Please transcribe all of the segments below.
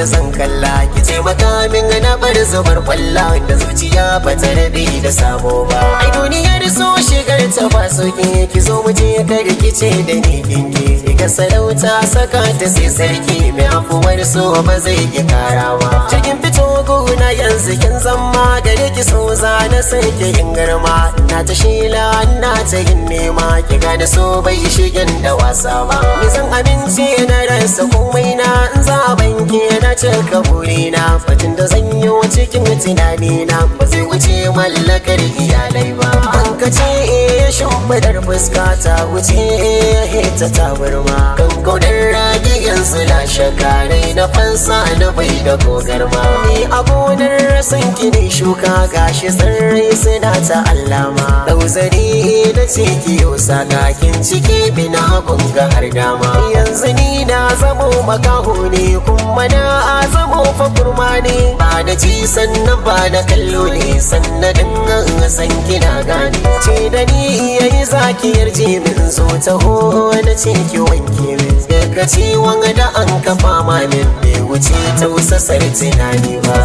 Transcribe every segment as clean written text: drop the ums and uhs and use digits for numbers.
wacce zan kalla ki taimaka min na bar zubar kwalla da zuciya ba ta rabe da sabo ba ai duniyar so shigar ta ba sauki ki zo mu je ka rikice da ni dinki ka sarauta saka ta sai sarki mai afuwar so ba zai ki karawa cikin fito gona yanzu kin zama gare ki so za na sai ki yin garma na ta shila na ta yin nema ki gane so bai shigen da wasa ba ni zan amince na rasa komai na in za banke na cika burina fatin da zan yi cikin tunani na ba zai wuce mallakar iyalai ba an ka ce shimfidar fuska ta wuce ta tabarma kan kaudar ragi yanzu na shakarai na fansa na bai da gogarma ni a gonar san ki ne shuka gashi tsirrai suna ta allama dauzari da ce ki yau sakakin ciki bina gunga har dama yanzu ni na zamo makaho ne kuma na zamo fakurma ne ba da ji sannan ba da kallo ne sannan san kina gane ce da ni yayi zakiyar jimin zo taho na ce ki wanke min daga ciwon da an kafa min bai wuce tausasar tunani ba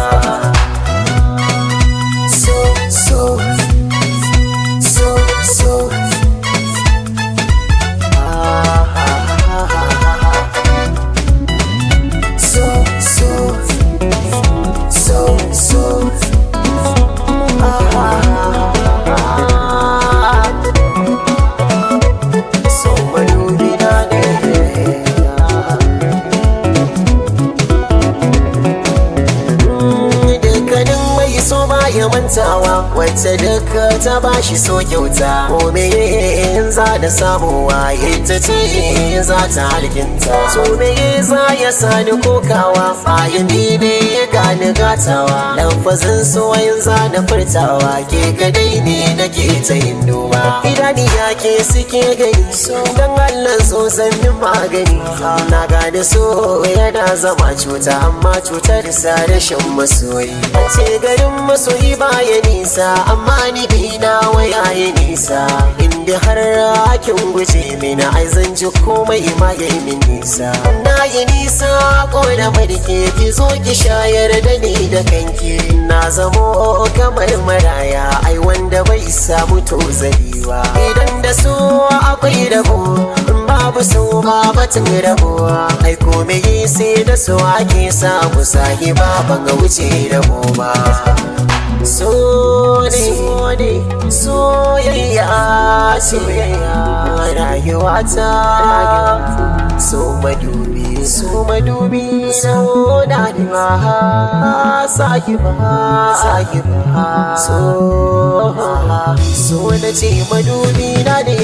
ya mantawa wacce duka ta bashi so kyauta ko me in za da samuwa ita ce za ta halkinta so me za ya sani kokawa bayan ni ne ya gani gatawa lafazin soyin za da furtawa ke kadai ne nake ta yin duba idaniya ke suke gani so dan Allah so sannin magani na gane so yana zama cuta amma cutar sa rashin masoyi a ce garin masoyi baya nisa amma ni bina waya ya nisa inda har kin guje mini ai zan ji komai ma yayi min nisa na yi nisa ko da barke ki zo ki shayar da ni da kanki na zamo kamar maraya ai wanda bai samu tozaliwa idan da so akwai rabo babu so ba batun rabo ai komai sai da so ake samu sahiba ban ga wuce rabo ba so ne soyayya rayuwa ta so madubi so na da sahiba so na ce madubi na ne